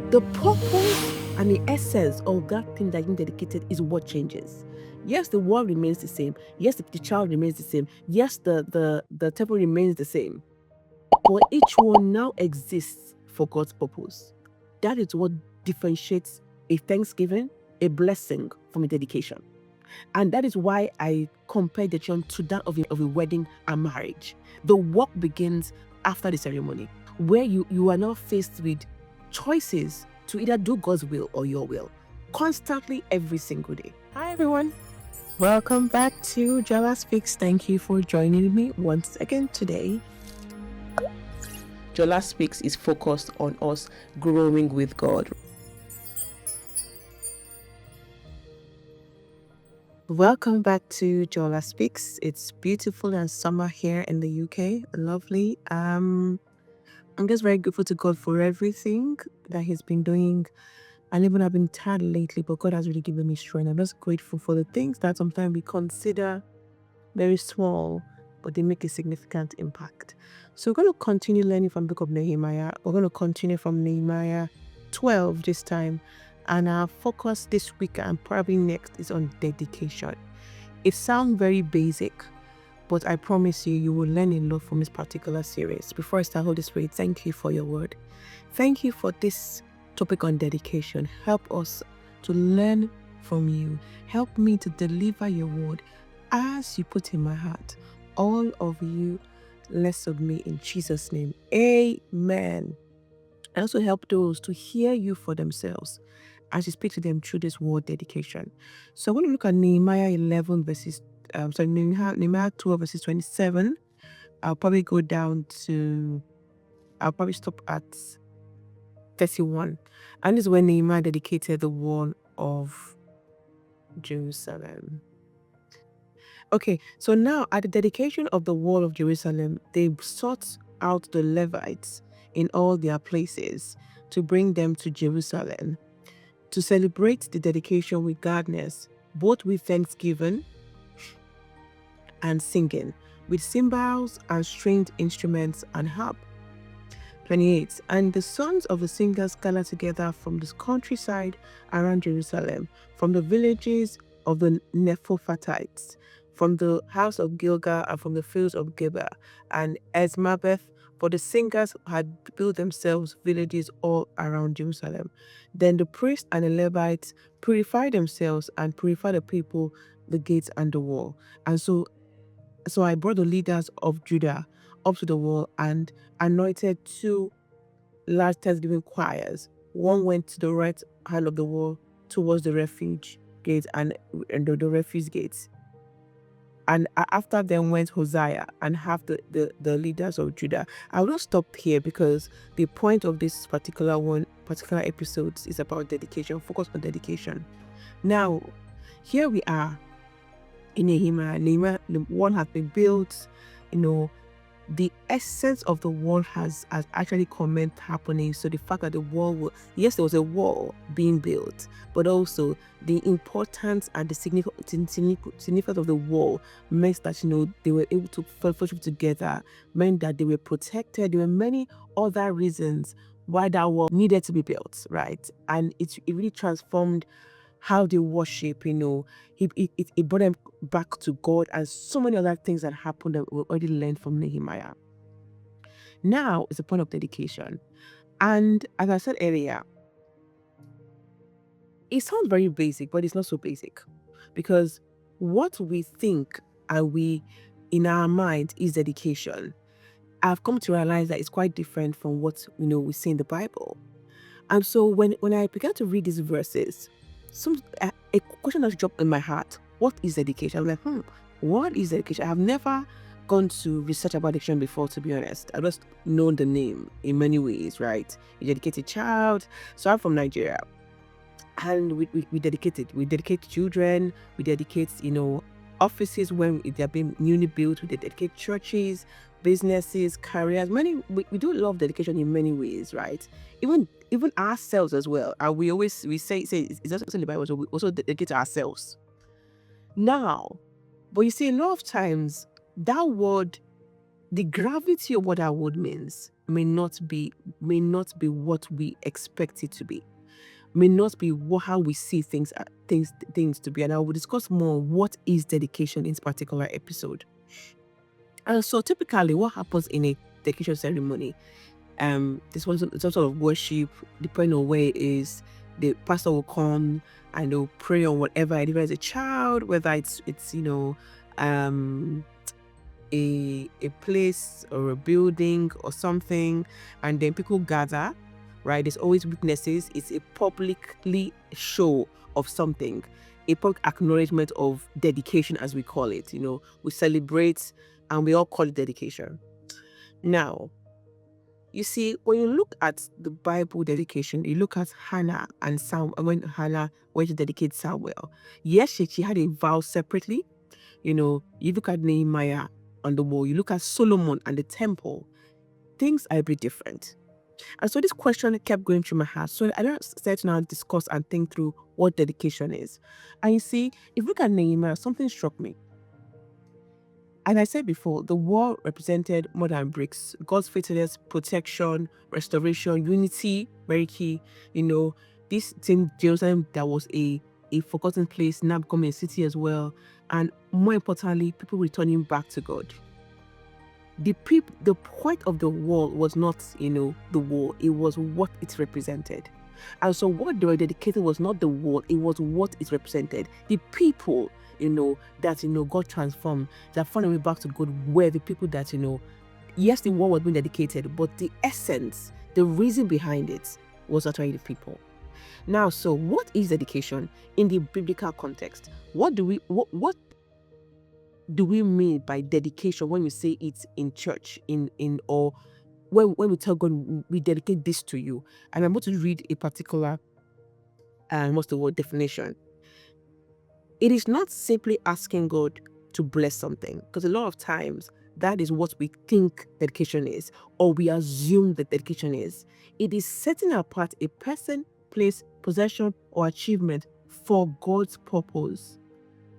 The purpose and the essence of that thing that you dedicated is what changes. Yes, the world remains the same. Yes, the child remains the same. Yes, the temple remains the same. But each one now exists for God's purpose. That is what differentiates a thanksgiving, a blessing from a dedication. And that is why I compare dedication to that of a wedding and marriage. The work begins after the ceremony, where you are now faced with choices to either do God's will or your will, constantly every single day. Hi, everyone. Welcome back to Jola Speaks. Thank you for joining me once again today. Jola Speaks is focused on us growing with God. Welcome back to Jola Speaks. It's beautiful and summer here in the UK. Lovely. I'm just very grateful to God for everything that He's been doing. And even I've been tired lately, but God has really given me strength. I'm just grateful for the things that sometimes we consider very small, but they make a significant impact. So we're going to continue learning from the book of Nehemiah. We're going to continue from Nehemiah 12 this time. And our focus this week and probably next is on dedication. It sounds very basic, but I promise you, you will learn a lot from this particular series. Before I start, Holy Spirit, thank you for your word. Thank you for this topic on dedication. Help us to learn from you. Help me to deliver your word as you put in my heart. All of you, less of me in Jesus' name. Amen. And also help those to hear you for themselves as you speak to them through this word dedication. So I want to look at Nehemiah 11 verses, Nehemiah 12 verses 27. I'll probably stop at 31. And this is when Nehemiah dedicated the wall of Jerusalem. Okay, so now at the dedication of the wall of Jerusalem, they sought out the Levites in all their places to bring them to Jerusalem to celebrate the dedication with gladness, both with thanksgiving and singing, with cymbals and stringed instruments and harp. 28. And the sons of the singers gathered together from the countryside around Jerusalem, from the villages of the Nephophatites, from the house of Gilgal, and from the fields of Geba and Esmabeth, for the singers had built themselves villages all around Jerusalem. Then the priests and the Levites purified themselves and purified the people, the gates and the wall. And so I brought the leaders of Judah up to the wall and anointed two large thanksgiving choirs. One went to the right hand of the wall towards the refuge gate and the refuse gates. And after them went Hosea and half the leaders of Judah. I will not stop here because the point of this particular episode is about dedication, focus on dedication. Now, here we are in Nehemiah. The wall has been built, the essence of the wall has actually comment happening. So the fact that the wall there was a wall being built, but also the importance and the significance of the wall meant that they were able to fellowship together, meant that they were protected. There were many other reasons why that wall needed to be built, right? And it really transformed how they worship, it brought them back to God, and so many other things that happened that we already learned from Nehemiah. Now it's a point of dedication. And as I said earlier, it sounds very basic, but it's not so basic. Because what we think and we in our mind is dedication, I've come to realize that it's quite different from what we see in the Bible. And so when I began to read these verses, a question has dropped in my heart. What is dedication? I'm like, what is dedication? I have never gone to research about dedication before, to be honest. I just know the name in many ways, right? You dedicate a child. So I'm from Nigeria. And we dedicate children, we dedicate, offices when they're being newly built, we dedicate churches, businesses, careers. We do love dedication in many ways, right? Even ourselves as well. And we say it's also in the Bible, so we also dedicate to ourselves. Now, but you see, a lot of times that word the gravity of what that word means may not be what we expect it to be, may not be how we see things to be. And I will discuss more what is dedication in this particular episode. And so typically what happens in a dedication ceremony, this was some sort of worship, depending on where it is. The pastor will come and they'll pray on whatever, either as a child, whether it's a place or a building or something, and then people gather, right? There's always witnesses. It's a publicly show of something, a public acknowledgement of dedication, as we call it. We celebrate and we all call it dedication. Now, you see, when you look at the Bible dedication, you look at Hannah and when Hannah went to dedicate Samuel. Yes, she had a vow separately. You look at Nehemiah on the wall, you look at Solomon and the temple, things are a bit different. And so this question kept going through my heart. So I started to now discuss and think through what dedication is. And you see, if you look at Nehemiah, something struck me. And I said before, the wall represented more than bricks. God's faithfulness, protection, restoration, unity, very key. This same Jerusalem that was a forgotten place now becoming a city as well. And more importantly, people returning back to God. The point of the wall was not, the wall. It was what it represented. And so what they were dedicated was not the wall. It was what it represented. The people, that, God transformed, that found a way back to God, were the people that, yes, the wall was being dedicated, but the essence, the reason behind it was actually the people. Now, so what is dedication in the biblical context? What do we mean by dedication when we say it in church, or when we tell God we dedicate this to you? And I'm going to read a particular definition. It is not simply asking God to bless something, because a lot of times that is what we think dedication is, or we assume that dedication is. It is setting apart a person, place, possession, or achievement for God's purpose,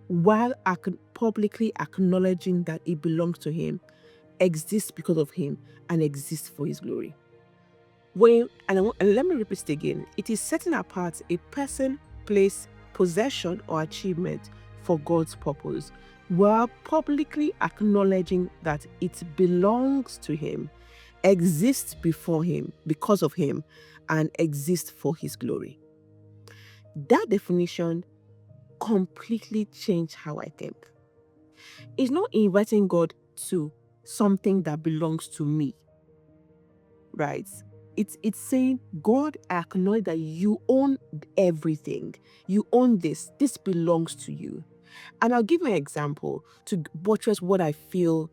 while publicly acknowledging that it belongs to Him, exists because of Him, and exists for His glory. And let me repeat it again. It is setting apart a person, place, possession, or achievement for God's purpose, while publicly acknowledging that it belongs to Him, exists before Him, because of Him, and exists for His glory. That definition completely changed how I think. It's not inviting God to something that belongs to me, right? It's saying, God, I acknowledge that you own everything. You own this. This belongs to you. And I'll give you an example to buttress what I feel,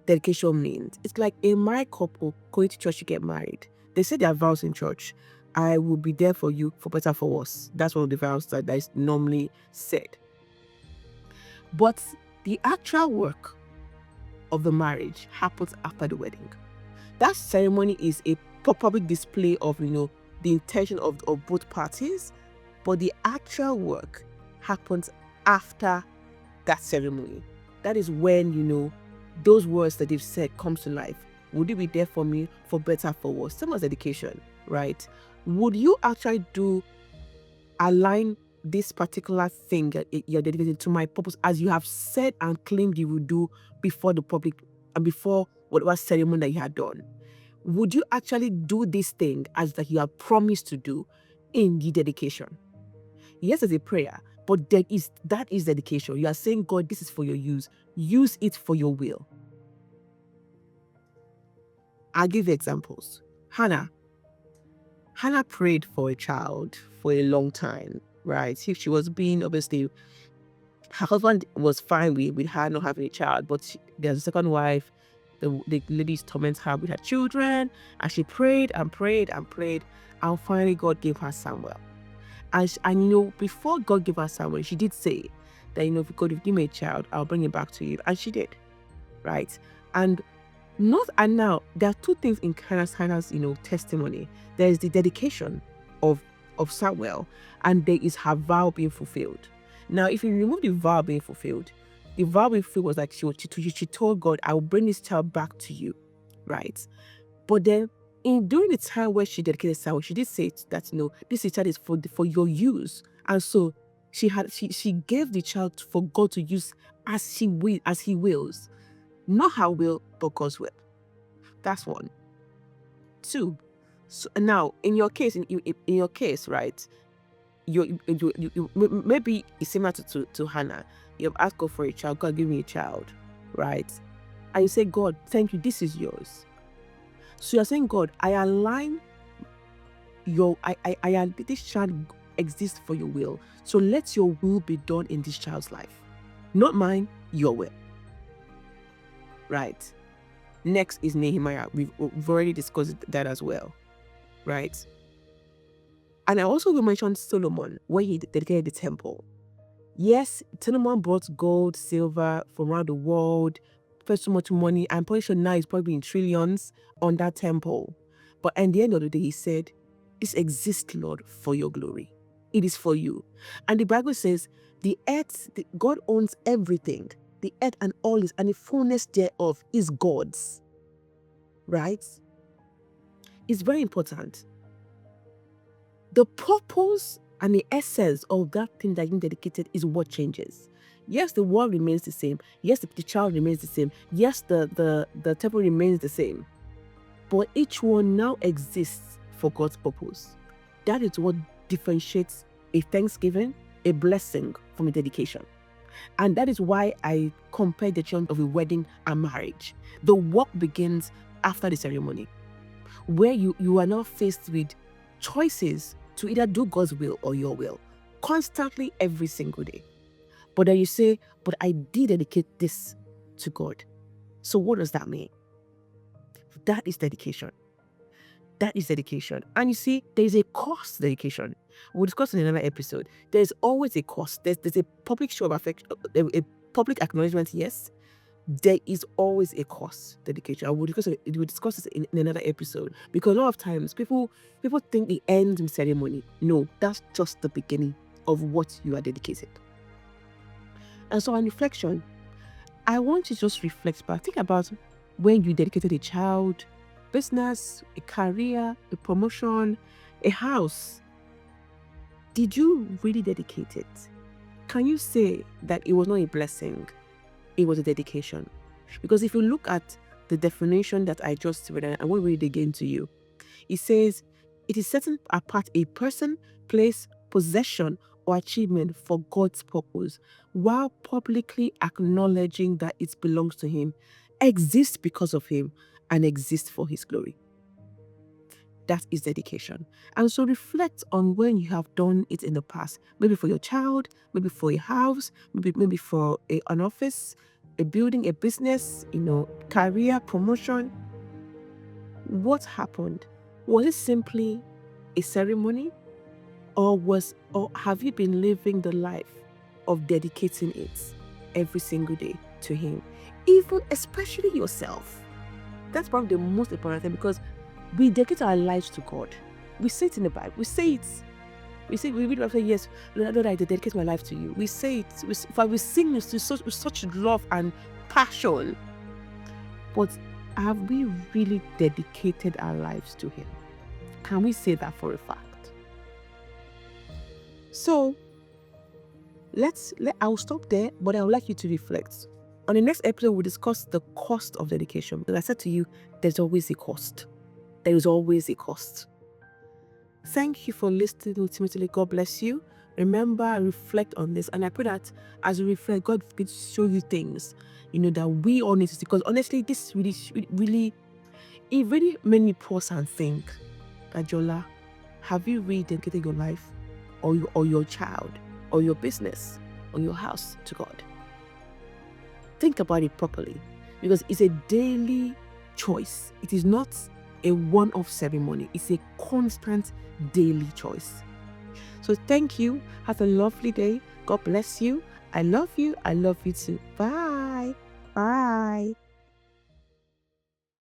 dedication means. It's like a married couple going to church to get married. They say their vows in church. I will be there for you, for better, for worse. That's one of the vows that is normally said. But the actual work of the marriage happens after the wedding. That ceremony is a public display of, the intention of both parties, but the actual work happens after that ceremony. That is when, those words that they've said comes to life. Would you be there for me, for better, for worse? Same as dedication, right? Would you actually align this particular thing that you're dedicated to my purpose, as you have said and claimed you will do before the public and before whatever ceremony that you had done? Would you actually do this thing as that you have promised to do in the dedication? Yes, as a prayer, but that is dedication. You are saying, God, this is for your use. Use it for your will. I'll give you examples. Hannah prayed for a child for a long time, right? If she was being, obviously, her husband was fine with her not having a child, but there's a second wife. The ladies torment her with her children, and she prayed and prayed and prayed, and finally God gave her Samuel. And before God gave her Samuel, she did say that, if God, if you give me a child, I'll bring it back to you. And she did, right? And now there are two things in Hannah's testimony. There is the dedication of Samuel, and there is her vow being fulfilled. Now, if you remove the vow being fulfilled, The vow we feel was like she told God, I will bring this child back to you, right? But then during the time where she dedicated Samuel, she did say that, this child is for your use. And so she gave the child for God to use as he wills. Not her will, but God's will. That's one. Two. So now in your case, right? Maybe it's similar to Hannah. You have asked God for a child. God, give me a child, right? And you say, God, thank you. This is yours. So you're saying, God, I align this child exists for your will. So let your will be done in this child's life. Not mine, your will. Right? Next is Nehemiah. We've already discussed that as well. Right? And I also will mention Solomon, where he dedicated the temple. Yes, Solomon brought gold, silver from around the world, spent so much money. I'm pretty sure now he's probably in trillions on that temple. But at the end of the day, he said, this exists, Lord, for your glory. It is for you. And the Bible says, God owns everything. The earth and all is, and the fullness thereof is God's. Right? It's very important. The purpose and the essence of that thing that you dedicated is what changes. Yes, the world remains the same. Yes, the child remains the same. Yes, the temple remains the same. But each one now exists for God's purpose. That is what differentiates a thanksgiving, a blessing from a dedication. And that is why I compare the challenge of a wedding and marriage. The work begins after the ceremony, where you are now faced with choices to either do God's will or your will, constantly every single day. But then you say, but I did dedicate this to God. So what does that mean? That is dedication. That is dedication. And you see, there's a cost to dedication. We'll discuss in another episode. There's always a cost. There's a public show of affection, a public acknowledgement, yes. There is always a cost dedication. I will discuss this in another episode, because a lot of times people think the end in ceremony. No, that's just the beginning of what you are dedicated. And so on reflection, I want you to just reflect back. Think about when you dedicated a child, business, a career, a promotion, a house. Did you really dedicate it? Can you say that it was not a blessing? It was a dedication. Because if you look at the definition that I just read, and I won't read it again to you, it says, it is setting apart a person, place, possession, or achievement for God's purpose, while publicly acknowledging that it belongs to Him, exists because of Him, and exists for His glory. That is dedication. And so reflect on when you have done it in the past. Maybe for your child, maybe for a house, maybe for an office, a building, a business, career, promotion. What happened? Was it simply a ceremony? Or have you been living the life of dedicating it every single day to Him? Especially yourself. That's probably the most important thing, because we dedicate our lives to God. We say it in the Bible. We say it. We read and say, yes, Lord, I dedicate my life to you. We say it. We sing this with such love and passion. But have we really dedicated our lives to Him? Can we say that for a fact? So, I'll stop there, but I would like you to reflect. On the next episode, we'll discuss the cost of dedication. Because I said to you, there's always a cost. There is always a cost. Thank you for listening ultimately. God bless you. Remember, reflect on this. And I pray that as you reflect, God can show you things, that we all need to see. Because honestly, this really made me pause and think that, Jola, have you really dedicated your life or your child or your business or your house to God? Think about it properly, because it's a daily choice. It is not a one-off ceremony. It's a constant daily choice. So thank you. Have a lovely day. God bless you. I love you. I love you too. Bye. Bye.